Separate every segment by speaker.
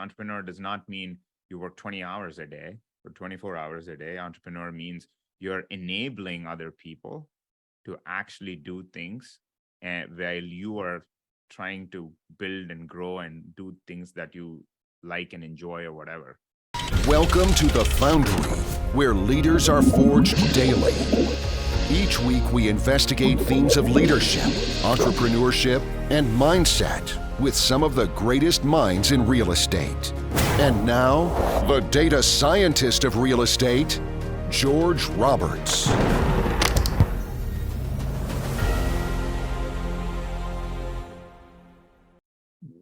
Speaker 1: Entrepreneur does not mean you work 20 hours a day or 24 hours a day. Entrepreneur means you're enabling other people to actually do things while you are trying to build and grow and do things that you like and enjoy or whatever.
Speaker 2: Welcome to The Foundry, where leaders are forged daily. Each week, we investigate themes of leadership, entrepreneurship, and mindset with some of the greatest minds in real estate. And now, the data scientist of real estate, George Roberts.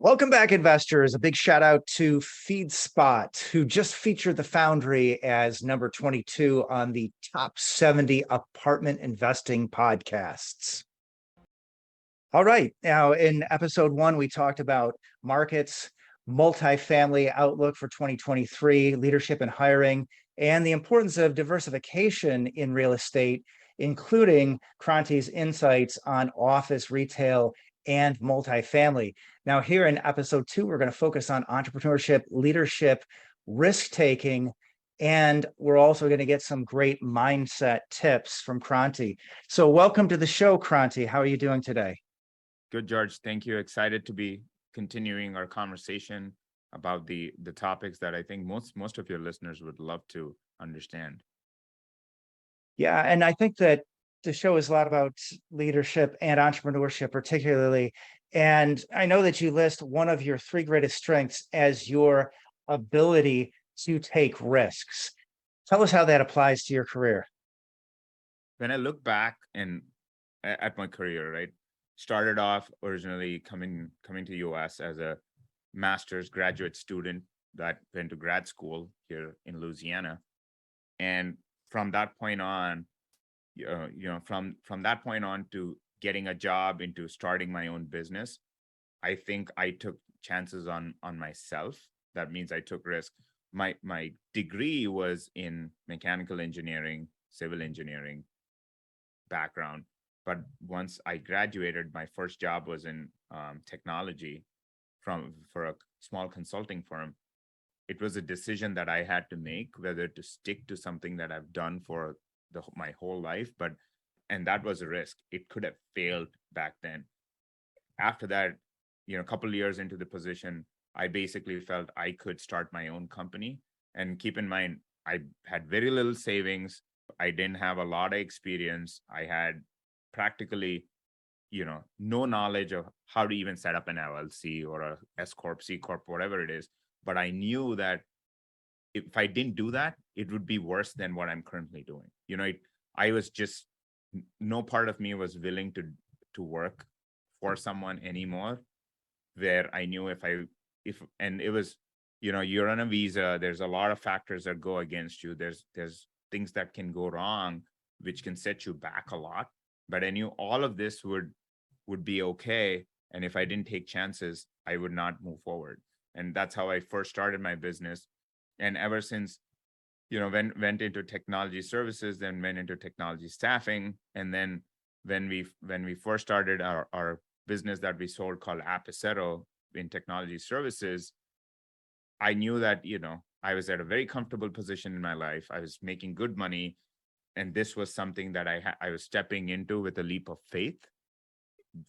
Speaker 3: Welcome back, investors. A big shout out to FeedSpot, who just featured The Foundry as number 22 on the top 70 apartment investing podcasts. All right. Now, in episode 1, we talked about markets, multifamily outlook for 2023, leadership and hiring, and the importance of diversification in real estate, including Kranti's insights on office, retail, and multifamily. Now, here in episode 2, we're going to focus on entrepreneurship, leadership, risk-taking, and we're also going to get some great mindset tips from Kranti. So welcome to the show, Kranti. How are you doing today?
Speaker 1: Good, George. Thank you. Excited to be continuing our conversation about the topics that I think most of your listeners would love to understand.
Speaker 3: Yeah, and I think that the show is a lot about leadership and entrepreneurship, particularly. And I know that you list one of your 3 greatest strengths as your ability to take risks. Tell us how that applies to your career.
Speaker 1: When I look back at my career, right, started off originally coming to US as a master's graduate student that went to grad school here in Louisiana, and from that point on, from that point on to getting a job into starting my own business, I think I took chances on myself. That means I took risk. My degree was in mechanical engineering, civil engineering background. But once I graduated, my first job was in technology for a small consulting firm. It was a decision that I had to make, whether to stick to something that I've done for my whole life, and that was a risk. It could have failed back then. After that, a couple of years into the position, I basically felt I could start my own company. And keep in mind, I had very little savings. I didn't have a lot of experience. I had practically, no knowledge of how to even set up an LLC or a S Corp, C Corp, whatever it is. But I knew that if I didn't do that, it would be worse than what I'm currently doing. I was just, no part of me was willing to work for someone anymore, where I knew and it was, you're on a visa, there's a lot of factors that go against you. There's things that can go wrong, which can set you back a lot. But I knew all of this would be okay. And if I didn't take chances, I would not move forward. And that's how I first started my business. And ever since, went into technology services, then went into technology staffing. And then when we first started our business that we sold called Eps-126 in technology services, I knew that, I was at a very comfortable position in my life. I was making good money. And this was something that I was stepping into with a leap of faith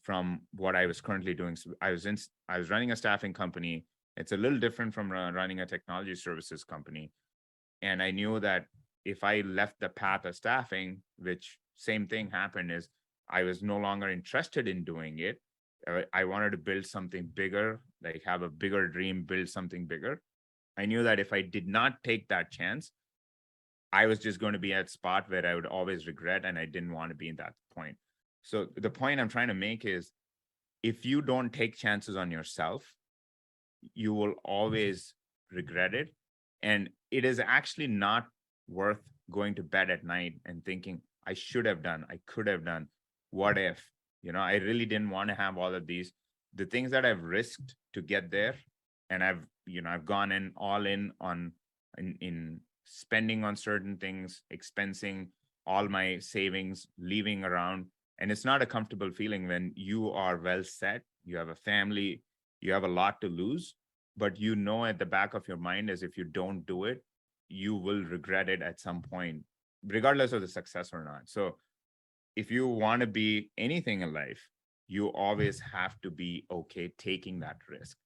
Speaker 1: from what I was currently doing. So I was running a staffing company. It's a little different from running a technology services company. And I knew that if I left the path of staffing, which same thing happened, is I was no longer interested in doing it. I wanted to build something bigger, like have a bigger dream, build something bigger. I knew that if I did not take that chance, I was just going to be at a spot where I would always regret, and I didn't want to be in that point. So the point I'm trying to make is, if you don't take chances on yourself, you will always regret it. And it is actually not worth going to bed at night and thinking, I should have done, I could have done, what if? I really didn't want to have all of these. The things that I've risked to get there, and I've gone in all in on in spending on certain things, expensing all my savings, leaving around. And it's not a comfortable feeling when you are well set, you have a family, you have a lot to lose, but you know at the back of your mind is if you don't do it, you will regret it at some point, regardless of the success or not. So if you want to be anything in life, you always have to be okay taking that risk.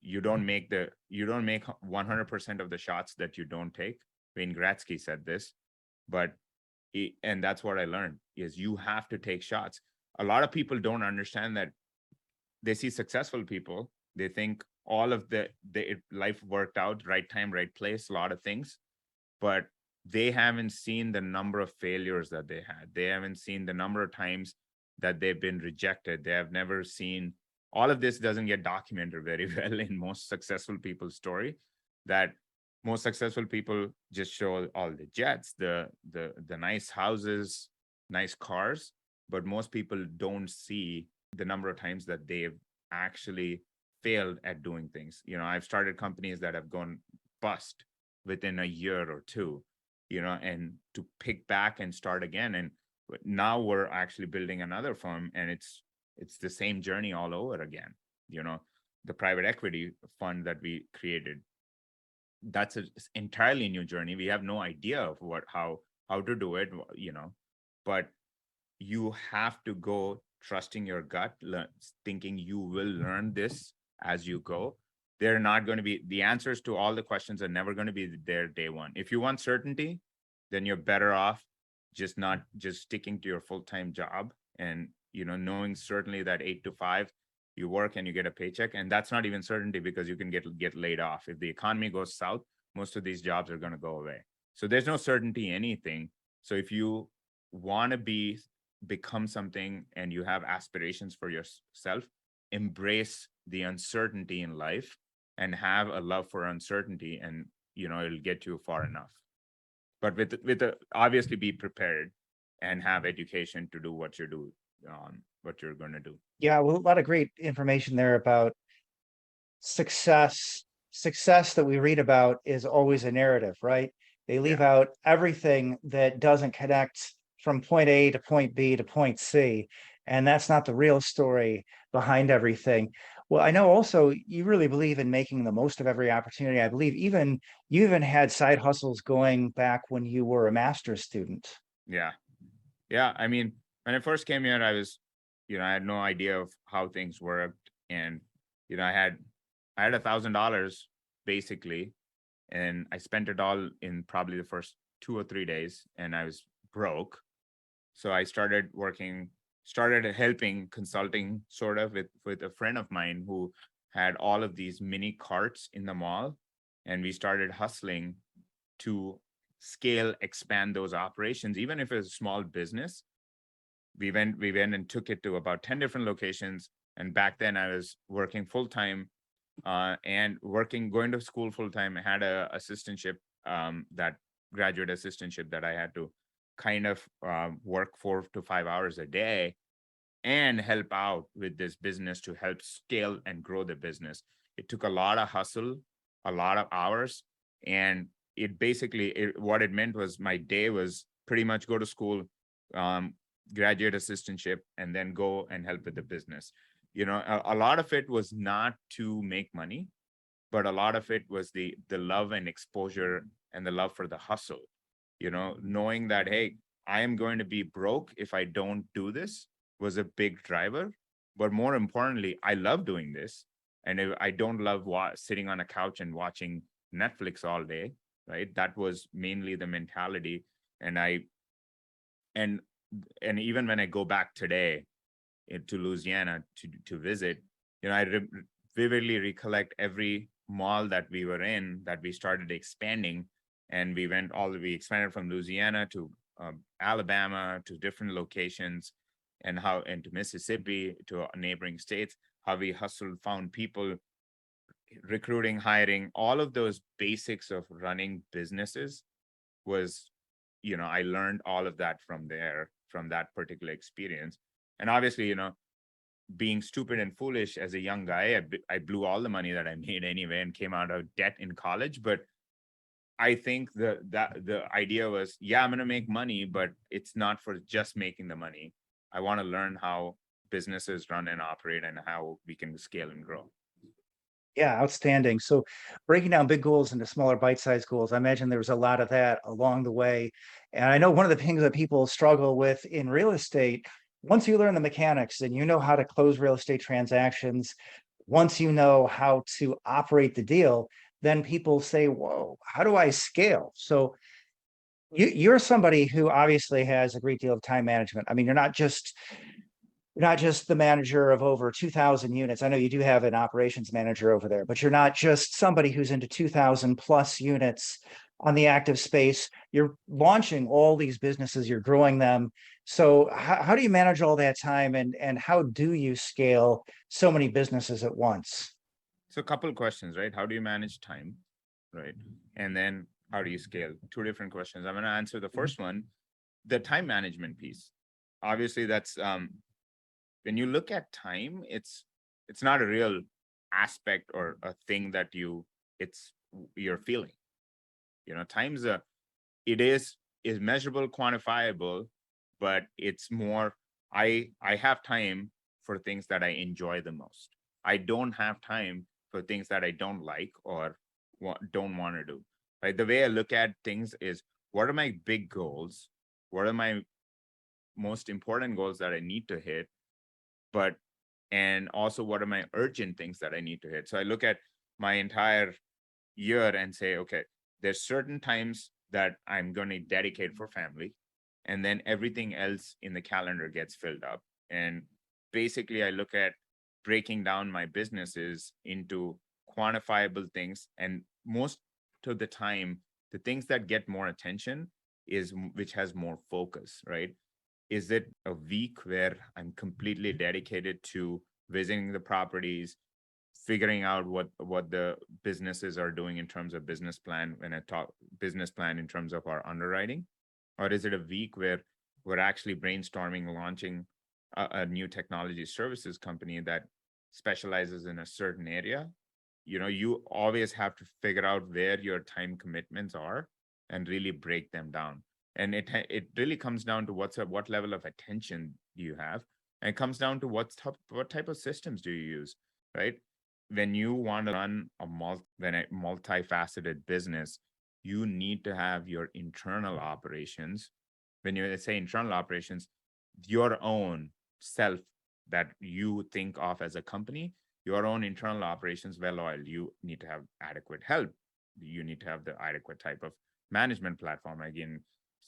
Speaker 1: You don't make 100% of the shots that you don't take. Wayne Gretzky said this, but and that's what I learned is you have to take shots. A lot of people don't understand that. They see successful people, they think all of the life worked out, right time, right place, a lot of things, but they haven't seen the number of failures that they had. They haven't seen the number of times that they've been rejected. They have never seen all of this. Doesn't get documented very well in most successful people's story. That most successful people just show all the jets, the nice houses, nice cars, but most people don't see the number of times that they've actually failed at doing things. I've started companies that have gone bust within a year or two, and to pick back and start again. And now we're actually building another firm, and it's the same journey all over again. The private equity fund that we created, that's an entirely new journey. We have no idea of how to do it, but you have to go trusting your gut, thinking you will learn this as you go. They're not going to be, the answers to all the questions are never going to be there day one. If you want certainty, then you're better off just sticking to your full-time job and, knowing certainly that 8 to 5 you work and you get a paycheck. And that's not even certainty, because you can get laid off. If the economy goes south, most of these jobs are going to go away. So there's no certainty in anything. So if you want to become something and you have aspirations for yourself, embrace the uncertainty in life and have a love for uncertainty, and it'll get you far enough. But obviously be prepared and have education to do what you're going to do.
Speaker 3: Yeah, well, a lot of great information there about success. Success that we read about is always a narrative, right? They leave out everything that doesn't connect from point A to point B to point C. And that's not the real story behind everything. Well, I know also you really believe in making the most of every opportunity. I believe you even had side hustles going back when you were a master's student.
Speaker 1: Yeah. I mean, when I first came here, I was, I had no idea of how things worked. And, I had $1,000 basically, and I spent it all in probably the first 2 or 3 days, and I was broke. So I started helping, consulting sort of with a friend of mine who had all of these mini carts in the mall. And we started hustling to expand those operations. Even if it's a small business, we went and took it to about 10 different locations. And back then I was working full-time and going to school full-time. I had a assistantship, that graduate assistantship that I had to kind of work 4 to 5 hours a day and help out with this business to help scale and grow the business. It took a lot of hustle, a lot of hours. And it basically, what it meant was my day was pretty much go to school, graduate assistantship, and then go and help with the business. A lot of it was not to make money, but a lot of it was the love and exposure and the love for the hustle. Knowing that, hey, I am going to be broke if I don't do this was a big driver. But more importantly, I love doing this. And I don't love sitting on a couch and watching Netflix all day, right? That was mainly the mentality. And even when I go back today to Louisiana to visit, I vividly recollect every mall that we were in, that we started expanding. And we expanded from Louisiana to Alabama, to different locations, and to Mississippi, to neighboring states, how we hustled, found people, recruiting, hiring, all of those basics of running businesses was, I learned all of that from that particular experience. And obviously, being stupid and foolish as a young guy, I blew all the money that I made anyway and came out of debt in college. But I think the idea was, I'm going to make money, but it's not for just making the money. I want to learn how businesses run and operate and how we can scale and grow.
Speaker 3: Yeah, outstanding. So breaking down big goals into smaller bite-sized goals, I imagine there was a lot of that along the way. And I know one of the things that people struggle with in real estate, once you learn the mechanics and you know how to close real estate transactions, once you know how to operate the deal, then people say, whoa, how do I scale? So you're somebody who obviously has a great deal of time management. I mean, you're not just the manager of over 2,000 units. I know you do have an operations manager over there, but you're not just somebody who's into 2,000 plus units on the active space. You're launching all these businesses, you're growing them. So how do you manage all that time, and how do you scale so many businesses at once?
Speaker 1: So a couple of questions, right? How do you manage time, right? And then how do you scale? Two different questions. I'm going to answer the first one, the time management piece. Obviously, that's when you look at time, it's not a real aspect or a thing that you're feeling. Time's it is measurable, quantifiable, but it's more, I have time for things that I enjoy the most. I don't have time for things that I don't like or don't want to do. Right? The way I look at things is, what are my big goals? What are my most important goals that I need to hit? But and also, what are my urgent things that I need to hit? So I look at my entire year and say, okay, there's certain times that I'm going to dedicate for family, and then everything else in the calendar gets filled up. And basically, I look at breaking down my businesses into quantifiable things, and most of the time, the things that get more attention is which has more focus, right? Is it a week where I'm completely dedicated to visiting the properties, figuring out what the businesses are doing in terms of business plan, when I talk business plan in terms of our underwriting? Or is it a week where we're actually brainstorming launching a new technology services company that specializes in a certain area? You always have to figure out where your time commitments are and really break them down. And it really comes down to what level of attention do you have, and it comes down to what type of systems do you use, right? When you want to run a multifaceted business, you need to have your internal operations. When you say internal operations, your own self that you think of as a company, your own internal operations well oiled. You need to have adequate help. You need to have the adequate type of management platform. Again,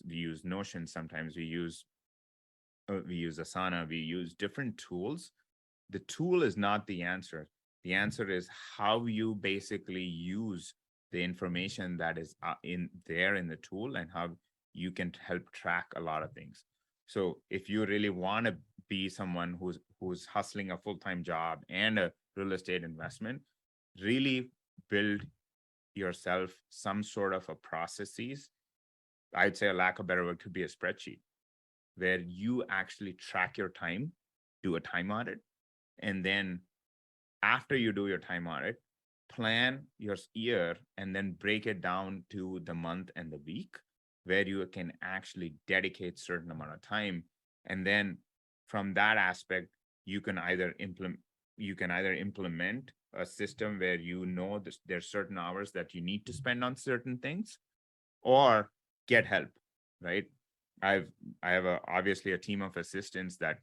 Speaker 1: we use Notion. Sometimes we use Asana. We use different tools. The tool is not the answer. The answer is how you basically use the information that is in the tool, and how you can help track a lot of things. So if you really want to be someone who's hustling a full-time job and a real estate investment, really build yourself some sort of a processes. I'd say, a lack of better word, could be a spreadsheet where you actually track your time, do a time audit, and then after you do your time audit, plan your year and then break it down to the month and the week, where you can actually dedicate certain amount of time. And then from that aspect, you can either implement a system where there's certain hours that you need to spend on certain things, or get help, right? I have obviously a team of assistants that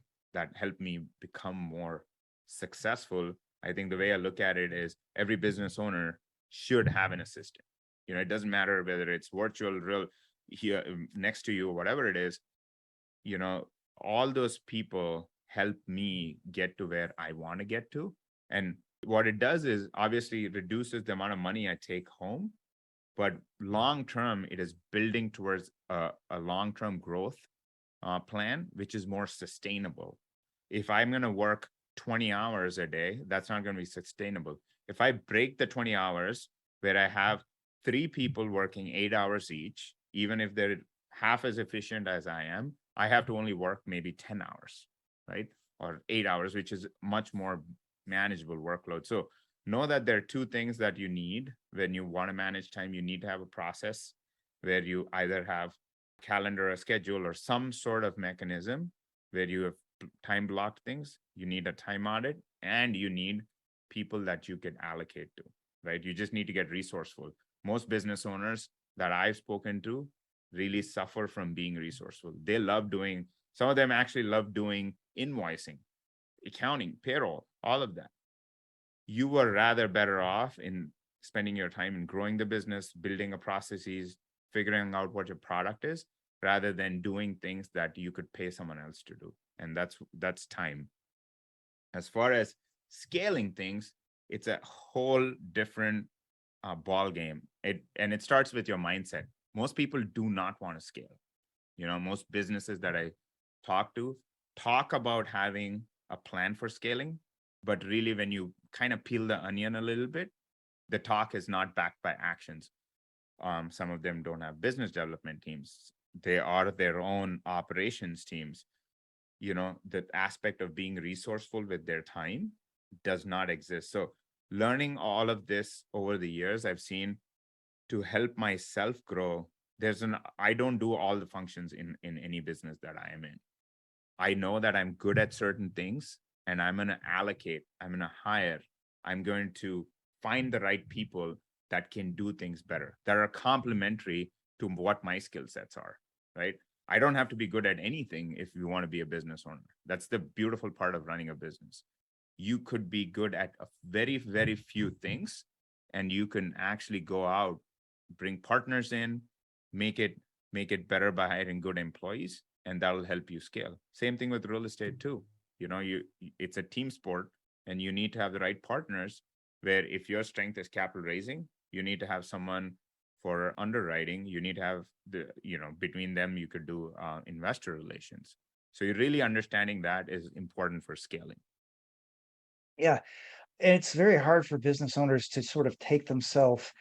Speaker 1: help me become more successful. I think the way I look at it is, every business owner should have an assistant. It doesn't matter whether it's virtual, real, here next to you, or whatever it is. All those people help me get to where I want to get to. And what it does is, obviously, it reduces the amount of money I take home, but long term, it is building towards a long-term growth plan, which is more sustainable. If I'm going to work 20 hours a day, that's not going to be sustainable. If I break the 20 hours where I have 3 people working 8 hours each, even if they're half as efficient as I am, I have to only work maybe 10 hours, right? Or 8 hours, which is much more manageable workload. So know that there are 2 things that you need when you want to manage time. You need to have a process where you either have calendar, a schedule, or some sort of mechanism where you have time blocked things. You need a time audit, and you need people that you can allocate to, right? You just need to get resourceful. Most business owners that I've spoken to really suffer from being resourceful. They love doing, some of them actually love doing invoicing, accounting, payroll, all of that. You were rather better off in spending your time in growing the business, building a processes, figuring out what your product is, rather than doing things that you could pay someone else to do. And that's time. As far as scaling things, it's a whole different ball game. It starts with your mindset. Most people do not want to scale. Most businesses that I talk about having a plan for scaling, but really when you kind of peel the onion a little bit, the talk is not backed by actions. Some of them don't have business development teams. They are their own operations teams. The aspect of being resourceful with their time does not exist. So learning all of this over the years, I've seen to help myself grow. I don't do all the functions in any business that I am in. I know that I'm good at certain things, and I'm going to allocate, I'm going to hire, I'm going to find the right people that can do things better, that are complementary to what my skill sets are, right? I don't have to be good at anything if you want to be a business owner. That's the beautiful part of running a business. You could be good at a very, very few things, and you can actually go out, bring partners in, make it better by hiring good employees, and that'll help you scale. Same thing with real estate too. It's a team sport, and you need to have the right partners, where if your strength is capital raising, you need to have someone for underwriting. You need to have between them, you could do investor relations. So you're really understanding that is important for scaling.
Speaker 3: Yeah. And it's very hard for business owners to sort of take themselves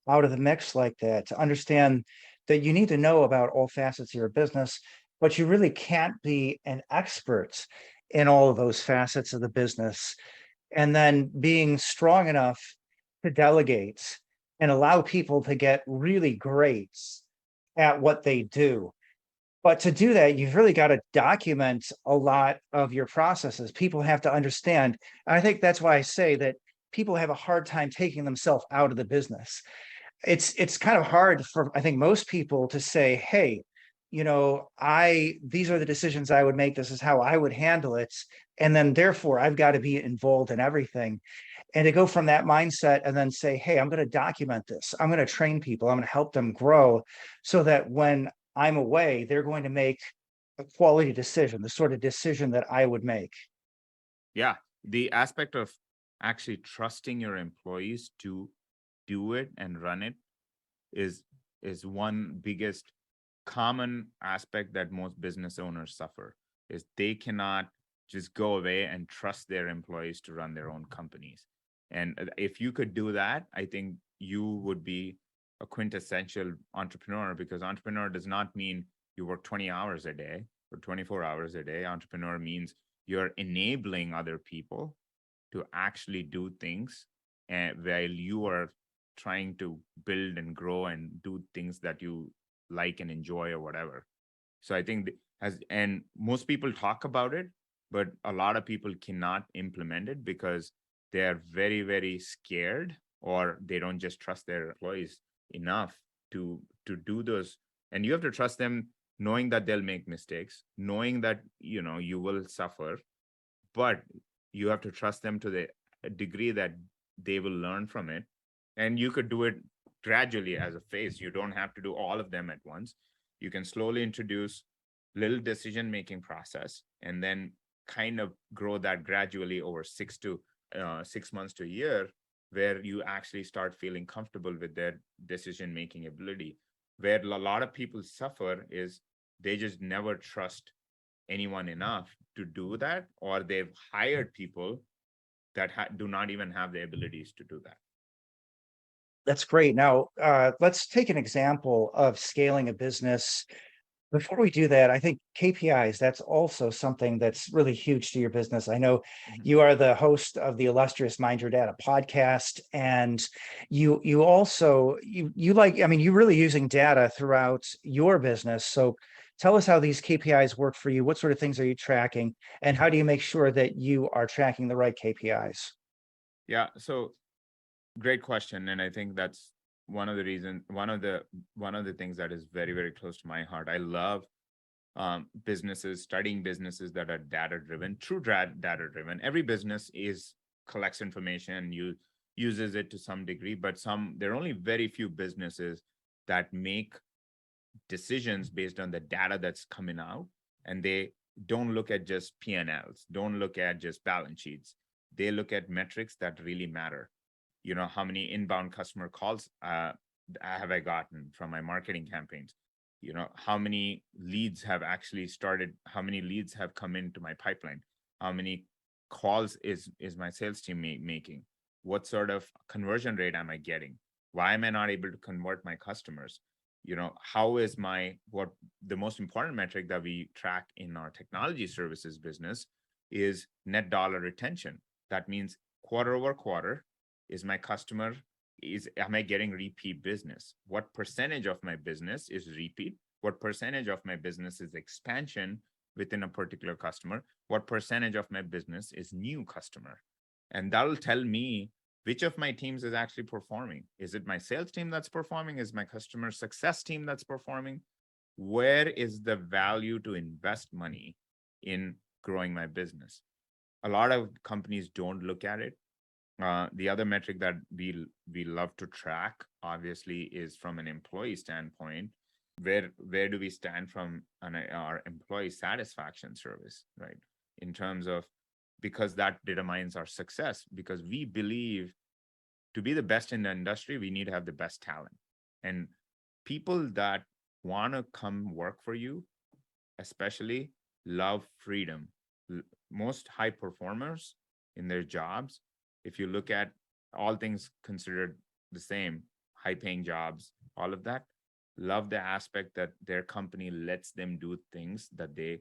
Speaker 3: out of the mix like that, to understand that you need to know about all facets of your business, but you really can't be an expert in all of those facets of the business. And then being strong enough to delegate and allow people to get really great at what they do. But to do that, you've really got to document a lot of your processes. People have to understand. And I think that's why I say that people have a hard time taking themselves out of the business. It's kind of hard for, I think, most people to say, hey, these are the decisions I would make. This is how I would handle it. And then therefore I've got to be involved in everything. And to go from that mindset and then say, hey, I'm going to document this. I'm going to train people. I'm going to help them grow so that when I'm away, they're going to make a quality decision, the sort of decision that I would make.
Speaker 1: Yeah. The aspect of actually trusting your employees to do it and run it is one biggest common aspect that most business owners suffer, is they cannot just go away and trust their employees to run their own companies. And if you could do that, I think you would be a quintessential entrepreneur, because entrepreneur does not mean you work 20 hours a day or 24 hours a day. Entrepreneur means you're enabling other people to actually do things, and while you are trying to build and grow and do things that you like and enjoy or whatever. So I think and most people talk about it, but a lot of people cannot implement it because they're very, very scared, or they don't just trust their employees enough to do those. And you have to trust them, knowing that they'll make mistakes, knowing that you will suffer, but you have to trust them to the degree that they will learn from it. And you could do it gradually as a phase. You don't have to do all of them at once. You can slowly introduce little decision-making process, and then kind of grow that gradually over 6 months to a year, where you actually start feeling comfortable with their decision-making ability. Where a lot of people suffer is they just never trust anyone enough to do that, or they've hired people that do not even have the abilities to do that.
Speaker 3: That's great. Now, let's take an example of scaling a business. Before we do that, I think KPIs, that's also something that's really huge to your business. I know you are the host of the illustrious Mind Your Data podcast, and you also, you're really using data throughout your business. So tell us how these KPIs work for you. What sort of things are you tracking, and how do you make sure that you are tracking the right KPIs?
Speaker 1: Yeah. So great question. And I think that's one of the reasons, one of the things that is very, very close to my heart. I love businesses, studying businesses that are data driven, true data driven. Every business is collects information, uses it to some degree, but there are only very few businesses that make decisions based on the data that's coming out, and they don't look at just P&Ls, don't look at just balance sheets. They look at metrics that really matter. How many inbound customer calls have I gotten from my marketing campaigns? How many leads have actually started? How many leads have come into my pipeline? How many calls is my sales team making? What sort of conversion rate am I getting? Why am I not able to convert my customers? How is what the most important metric that we track in our technology services business is net dollar retention. That means quarter over quarter, am I getting repeat business? What percentage of my business is repeat? What percentage of my business is expansion within a particular customer? What percentage of my business is new customer? And that'll tell me which of my teams is actually performing. Is it my sales team that's performing? Is my customer success team that's performing? Where is the value to invest money in growing my business? A lot of companies don't look at it. The other metric that we love to track, obviously, is from an employee standpoint. Where do we stand from our employee satisfaction service, right? In terms of, because that determines our success. Because we believe to be the best in the industry, we need to have the best talent, and people that want to come work for you, especially, love freedom. Most high performers in their jobs, if you look at all things considered the same, high paying jobs, all of that, love the aspect that their company lets them do things that they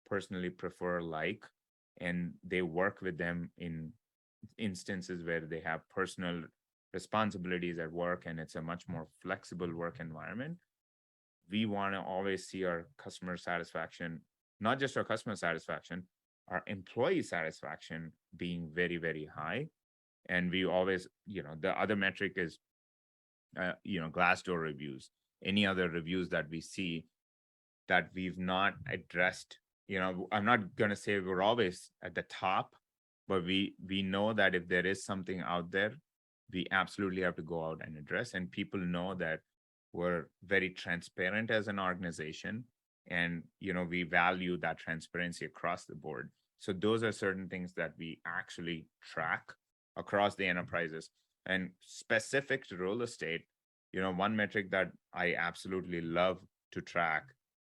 Speaker 1: personally prefer, and they work with them in instances where they have personal responsibilities at work, and it's a much more flexible work environment. We want to always see our customer satisfaction, not just our customer satisfaction, our employee satisfaction being very, very high. And we always, the other metric is, Glassdoor reviews, any other reviews that we see that we've not addressed. I'm not going to say we're always at the top, but we know that if there is something out there, we absolutely have to go out and address. And people know that we're very transparent as an organization, and we value that transparency across the board. So those are certain things that we actually track across the enterprises. And specific to real estate, one metric that I absolutely love to track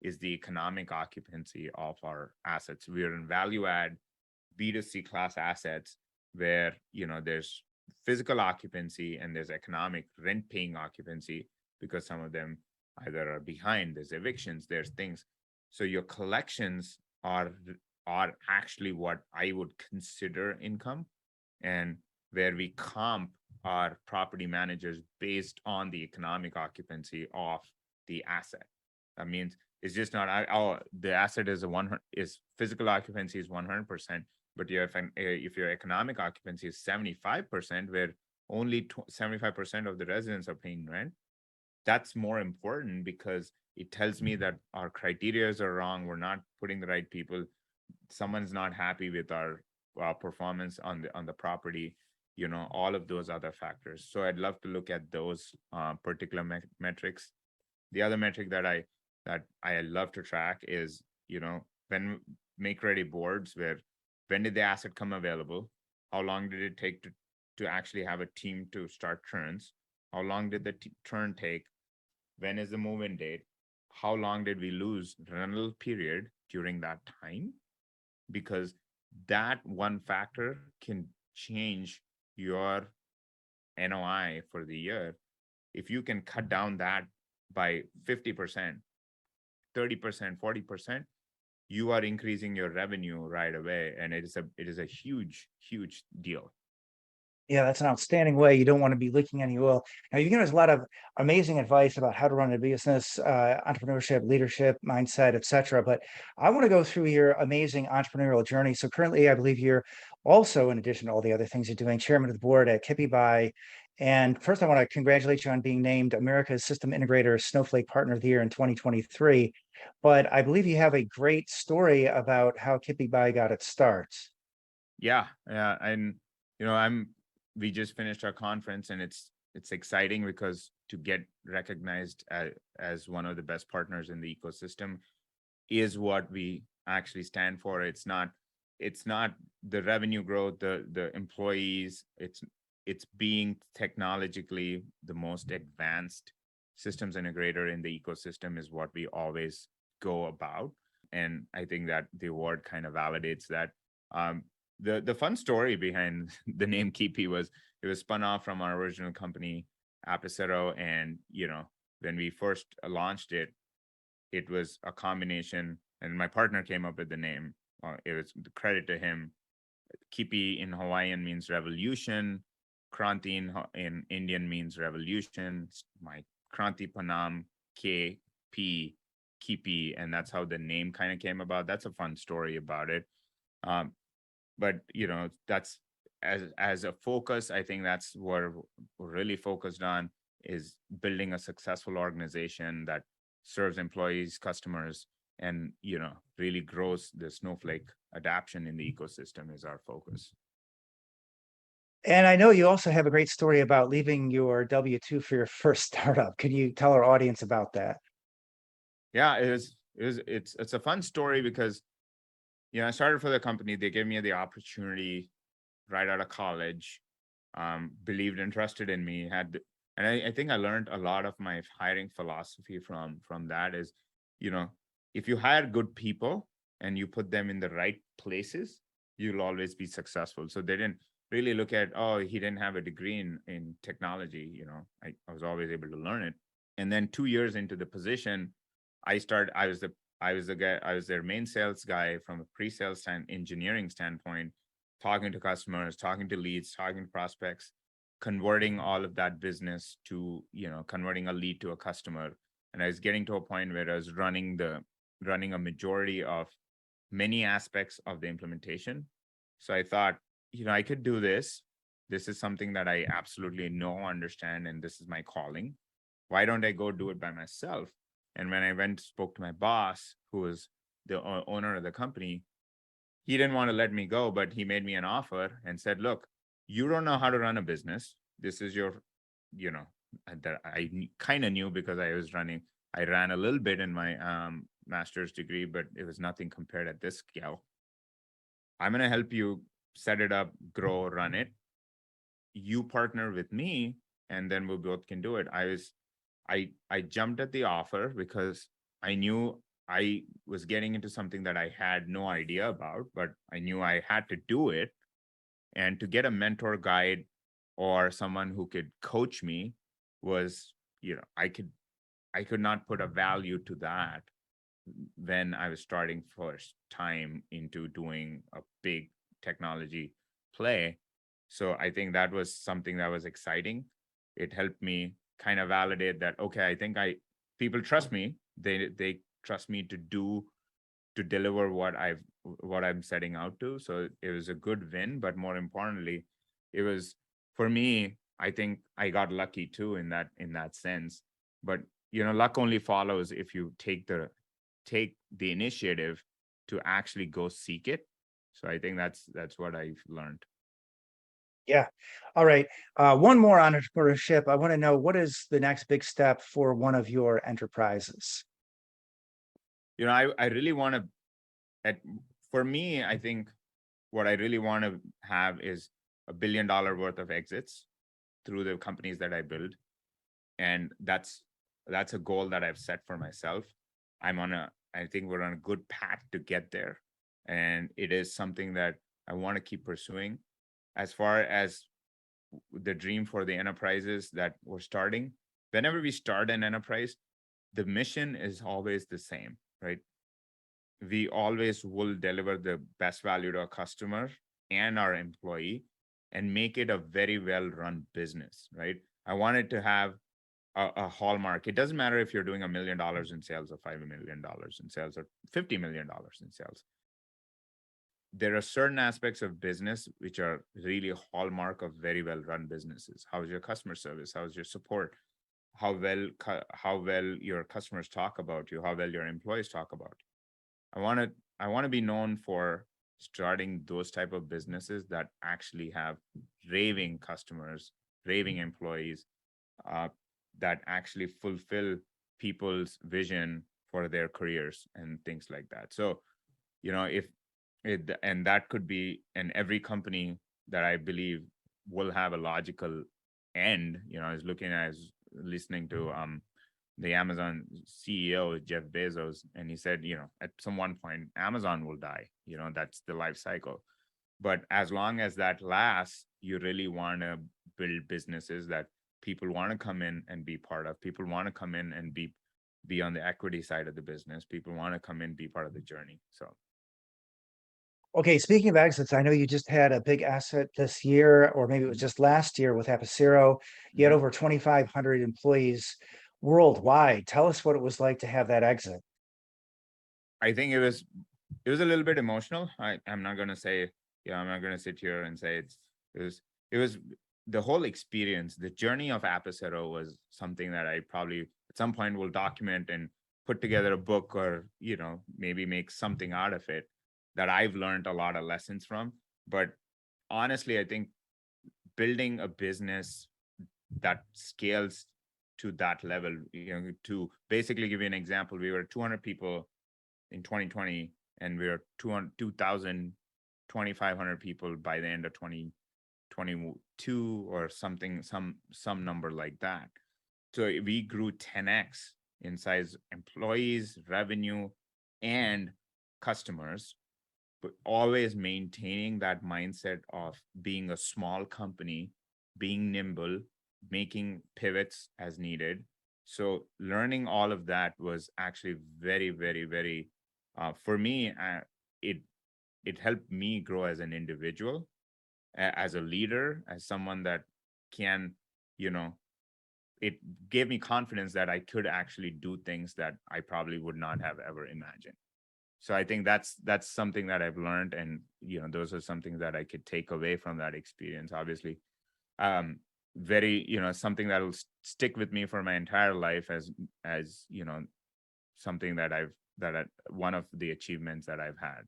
Speaker 1: is the economic occupancy of our assets. We're in value add B2C class assets where there's physical occupancy and there's economic rent paying occupancy, because some of them either are behind, there's evictions, there's things. So your collections are actually what I would consider income, and where we comp our property managers based on the economic occupancy of the asset. That means it's just not, the asset is physical occupancy is 100%, but if your economic occupancy is 75%, where only 75% of the residents are paying rent, that's more important, because it tells me that our criteria are wrong. We're not putting the right people. Someone's not happy with our performance on the property, all of those other factors. So I'd love to look at those particular metrics. The other metric that I love to track is, when make ready boards, when did the asset come available? How long did it take to actually have a team to start turns? How long did the turn take? When is the move-in date? How long did we lose rental period during that time? Because that one factor can change your NOI for the year. If you can cut down that by 50%, 30%, 40%, you are increasing your revenue right away. And it is a huge, huge deal.
Speaker 3: Yeah, that's an outstanding way. You don't want to be leaking any oil. Now, you've given us a lot of amazing advice about how to run a business, entrepreneurship, leadership, mindset, etc. But I want to go through your amazing entrepreneurial journey. So currently, I believe you're Also, in addition to all the other things you're doing, chairman of the board at 𝐊𝐫𝐵. And first, I want to congratulate you on being named America's System Integrator Snowflake Partner of the Year in 2023. But I believe you have a great story about how 𝐊𝐫𝐵 got its start.
Speaker 1: Yeah, yeah, and we just finished our conference, and it's exciting because to get recognized as one of the best partners in the ecosystem is what we actually stand for. It's not the revenue growth, the employees. It's being technologically the most advanced systems integrator in the ecosystem is what we always go about. And I think that the award kind of validates that. The fun story behind the name 𝐊𝐫 was it was spun off from our original company, Apicero. And, when we first launched it, it was a combination, and my partner came up with the name. It was the credit to him. 𝐊𝐵 in Hawaiian means revolution. Kranti in Indian means revolution. My Kranti Panam, 𝐊𝐵, 𝐊𝐵, and that's how the name kind of came about. That's a fun story about it. But that's as a focus, I think that's what we're really focused on, is building a successful organization that serves employees, customers, and really grows the Snowflake adoption in the ecosystem is our focus.
Speaker 3: And I know you also have a great story about leaving your W-2 for your first startup. Can you tell our audience about that?
Speaker 1: Yeah, it's a fun story because I started for the company. They gave me the opportunity right out of college, believed and trusted in me, and I think I learned a lot of my hiring philosophy from that is, if you hire good people and you put them in the right places, you'll always be successful. So they didn't really look at, oh, he didn't have a degree in technology. I was always able to learn it. And then 2 years into the position, I was their main sales guy from a pre-sales engineering standpoint, talking to customers, talking to leads, talking to prospects, converting all of that business to, converting a lead to a customer. And I was getting to a point where I was running a majority of many aspects of the implementation. So I thought, I could do this. This is something that I absolutely understand, and this is my calling. Why don't I go do it by myself? And when I spoke to my boss, who was the owner of the company, he didn't want to let me go, but he made me an offer and said, look, you don't know how to run a business. This is your, that I kind of knew because I ran a little bit in my master's degree, but it was nothing compared at this scale. I'm going to help you set it up, grow, run it. You partner with me, and then we both can do it. I jumped at the offer because I knew I was getting into something that I had no idea about, but I knew I had to do it. And to get a mentor guide or someone who could coach me was, I could not put a value to that when I was starting first time into doing a big technology play. So I think that was something that was exciting. It helped me kind of validate that, okay, I think people trust me. They trust me to deliver what I'm setting out to. So it was a good win, but more importantly, it was, for me, I think I got lucky too in that sense. But luck only follows if you take the initiative to actually go seek it. So I think that's what I've learned.
Speaker 3: Yeah. All right. One more on entrepreneurship. I want to know, what is the next big step for one of your enterprises?
Speaker 1: I really want to, for me, I think what I really want to have is $1 billion worth of exits through the companies that I build. And that's a goal that I've set for myself. I think we're on a good path to get there. And it is something that I want to keep pursuing. As far as the dream for the enterprises that we're starting, whenever we start an enterprise, the mission is always the same, right? We always will deliver the best value to our customer and our employee and make it a very well-run business, right? I want it to have a hallmark. It doesn't matter if you're doing $1 million in sales or $5 million in sales or $50 million in sales. there are certain aspects of business which are really a hallmark of very well run businesses. How's your customer service? How's your support? How well your customers talk about you? How well your employees talk about you? I want to be known for starting those type of businesses that actually have raving customers, raving employees, uh, that actually fulfill people's vision for their careers and things like that. So, if and that could be, and every company that I believe will have a logical end. I was listening to the Amazon CEO, Jeff Bezos, and he said, at some one point, Amazon will die. That's the life cycle. But as long as that lasts, you really want to build businesses that people want to come in and be part of. People want to come in and be on the equity side of the business. People want to come in, be part of the journey. So
Speaker 3: Okay, speaking of exits, I know you just had a big asset this year, or maybe it was just last year with Epicero. You had over 2,500 employees worldwide. Tell us what it was like to have that exit.
Speaker 1: I think it was a little bit emotional. I'm not gonna say, I'm not gonna sit here and say it was the whole experience. The journey of Apicero was something that I probably at some point will document and put together a book, or maybe make something out of it that I've learned a lot of lessons from. But honestly, I think building a business that scales to that level, to basically give you an example, we were 200 people in 2020, and we were 2,000, 2,500 people by the end of 2022 or something, some number like that. So we grew 10x in size, employees, revenue, and customers, but always maintaining that mindset of being a small company, being nimble, making pivots as needed. So learning all of that was actually very, very, very, for me, it helped me grow as an individual, as a leader, as someone that can, it gave me confidence that I could actually do things that I probably would not have ever imagined. So I think that's something that I've learned, and those are something that I could take away from that experience. Obviously, very something that will stick with me for my entire life as something one of the achievements that I've had.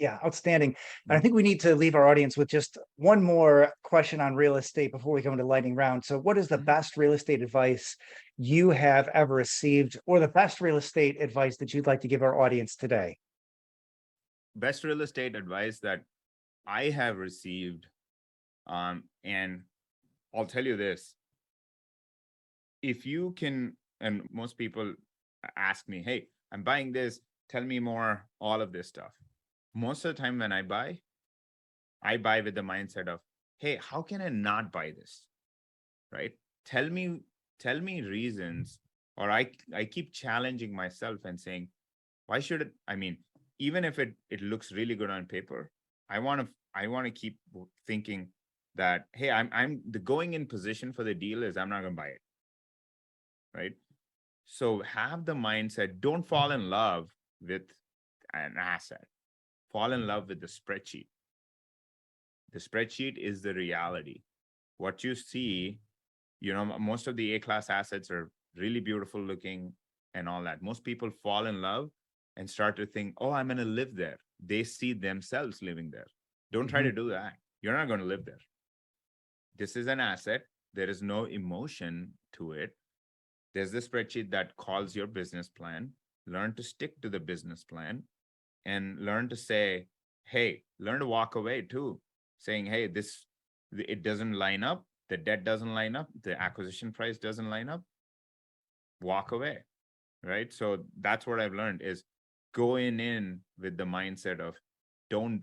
Speaker 3: Yeah, outstanding. And I think we need to leave our audience with just one more question on real estate before we go into lightning round. So what is the best real estate advice you have ever received, or the best real estate advice that you'd like to give our audience today?
Speaker 1: Best real estate advice that I have received, and I'll tell you this: if you can, and most people ask me, hey, I'm buying this, tell me more, all of this stuff. Most of the time when I buy with the mindset of, hey, how can I not buy this? Right? Tell me reasons, or I keep challenging myself and saying, why should it? I mean, even if it looks really good on paper, I want to keep thinking that, hey, I'm the going in position for the deal is I'm not going to buy it. Right? So have the mindset, don't fall in love with an asset. Fall in love with the spreadsheet. The spreadsheet is the reality. What you see, most of the A-class assets are really beautiful looking and all that. Most people fall in love and start to think, oh, I'm going to live there. They see themselves living there. Don't try to do that. You're not going to live there. This is an asset. There is no emotion to it. There's the spreadsheet that calls your business plan. Learn to stick to the business plan, and learn to say, hey, learn to walk away too, saying, hey, it doesn't line up. The debt doesn't line up. The acquisition price doesn't line up. Walk away, right? So that's what I've learned is going in with the mindset of, I'm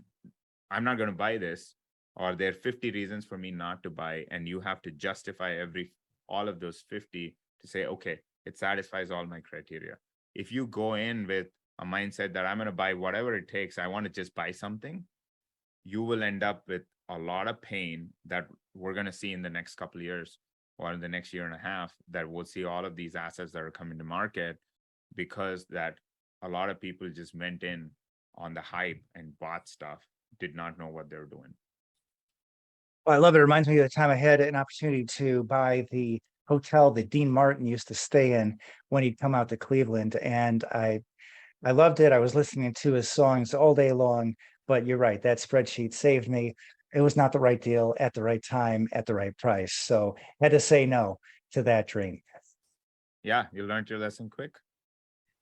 Speaker 1: not going to buy this, or there are 50 reasons for me not to buy. And you have to justify all of those 50 to say, okay, it satisfies all my criteria. If you go in with a mindset that I'm going to buy whatever it takes, I want to just buy something, you will end up with a lot of pain that we're going to see in the next couple of years, or in the next year and a half, that we'll see all of these assets that are coming to market, because that a lot of people just went in on the hype and bought stuff did not know what they were doing.
Speaker 3: Well, I love it. It reminds me of the time I had an opportunity to buy the hotel that Dean Martin used to stay in when he'd come out to Cleveland. And I loved it. I was listening to his songs all day long, but you're right. That spreadsheet saved me. It was not the right deal at the right time at the right price. So had to say no to that dream.
Speaker 1: Yeah, you learned your lesson quick.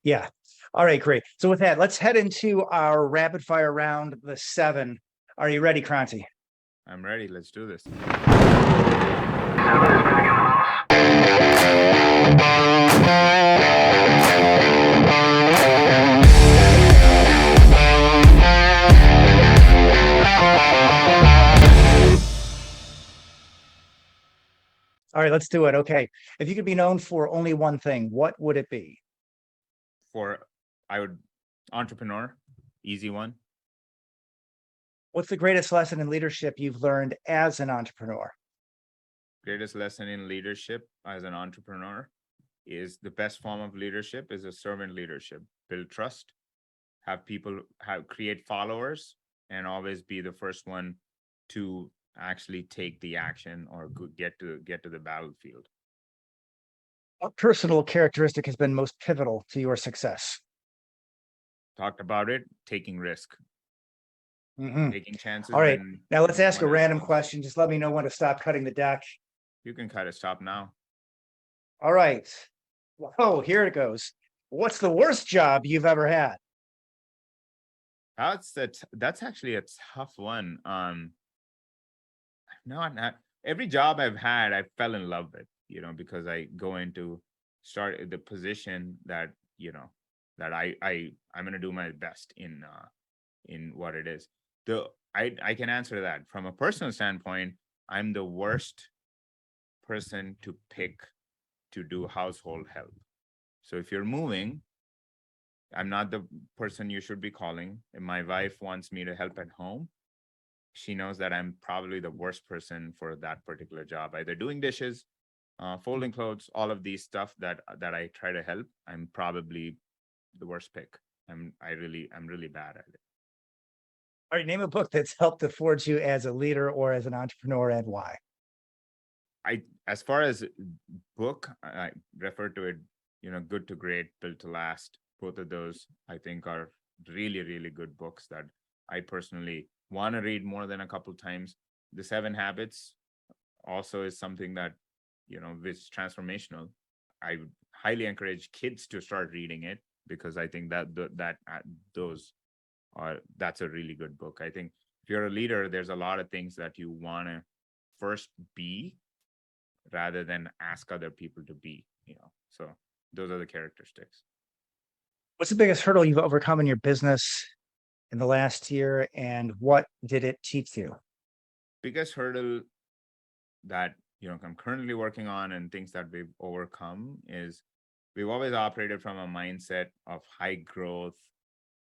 Speaker 3: Yeah. All right, great. So with that, let's head into our rapid fire round, the 7. Are you ready, Kranti?
Speaker 1: I'm ready. Let's do this.
Speaker 3: All right, let's do it. Okay. If you could be known for only one thing, what would it be?
Speaker 1: Entrepreneur, easy one.
Speaker 3: What's the greatest lesson in leadership you've learned as an entrepreneur?
Speaker 1: Greatest lesson in leadership as an entrepreneur is the best form of leadership is a servant leadership. Build trust, create followers, and always be the first one to actually take the action or get to the battlefield.
Speaker 3: What personal characteristic has been most pivotal to your success?
Speaker 1: Talked about it, taking risk, taking chances.
Speaker 3: All right, now let's ask a random
Speaker 1: else.
Speaker 3: question. Just let me know when to stop cutting the deck.
Speaker 1: You can cut it. Stop now.
Speaker 3: All right. Oh, here it goes. What's the worst job you've ever had?
Speaker 1: That's actually a tough one. Not every job I've had, I fell in love with, because I go into start the position that, that I'm going to do my best in what it is. I can answer that from a personal standpoint. I'm the worst person to pick to do household help. So if you're moving, I'm not the person you should be calling. If my wife wants me to help at home, she knows that I'm probably the worst person for that particular job, either doing dishes, folding clothes, all of these stuff that I try to help. I'm probably the worst pick. I'm really bad at it.
Speaker 3: All right, name a book that's helped to forge you as a leader or as an entrepreneur, and why?
Speaker 1: As far as book, I refer to it, Good to Great, Built to Last. Both of those, I think, are really, really good books that I personally want to read more than a couple times. The 7 Habits also is something that, which is transformational. I would highly encourage kids to start reading it because I think that's a really good book. I think if you're a leader, there's a lot of things that you want to first be rather than ask other people to be, so those are the characteristics.
Speaker 3: What's the biggest hurdle you've overcome in your business in the last year, and what did it teach you?
Speaker 1: Biggest hurdle that I'm currently working on and things that we've overcome is we've always operated from a mindset of high growth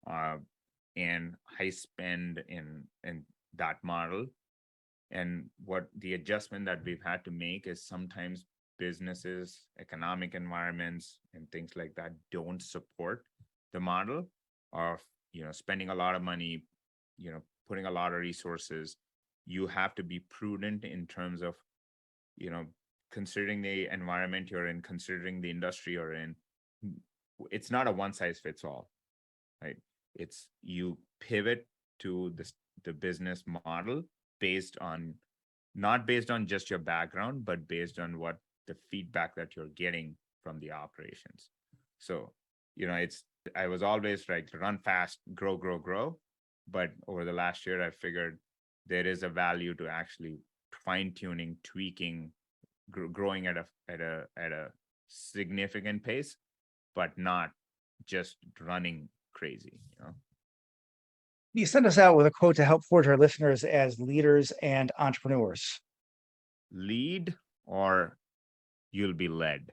Speaker 1: and high spend in that model. And what the adjustment that we've had to make is sometimes businesses, economic environments, and things like that don't support the model of, spending a lot of money, putting a lot of resources. You have to be prudent in terms of, considering the environment you're in, considering the industry you're in. It's not a one size fits all, right? It's you pivot to the business model not based on just your background, but based on what the feedback that you're getting from the operations. So, I was always run fast, grow. But over the last year, I figured there is a value to actually fine tuning, tweaking, growing at a significant pace, but not just running crazy,
Speaker 3: You send us out with a quote to help forge our listeners as leaders and entrepreneurs.
Speaker 1: Lead or you'll be led.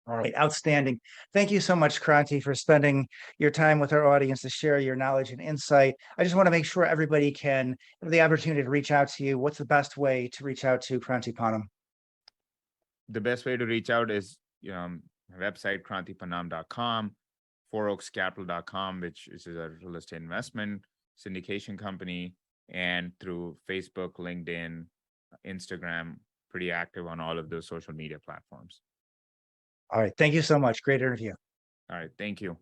Speaker 3: All right, outstanding. Thank you so much, Kranti, for spending your time with our audience to share your knowledge and insight. I just want to make sure everybody can have the opportunity to reach out to you. What's the best way to reach out to Kranti Pannam?
Speaker 1: The best way to reach out is my website, krantipanam.com. 4oakscapital.com, which is a real estate investment syndication company, and through Facebook, LinkedIn, Instagram, pretty active on all of those social media platforms.
Speaker 3: All right. Thank you so much. Great interview.
Speaker 1: All right. Thank you.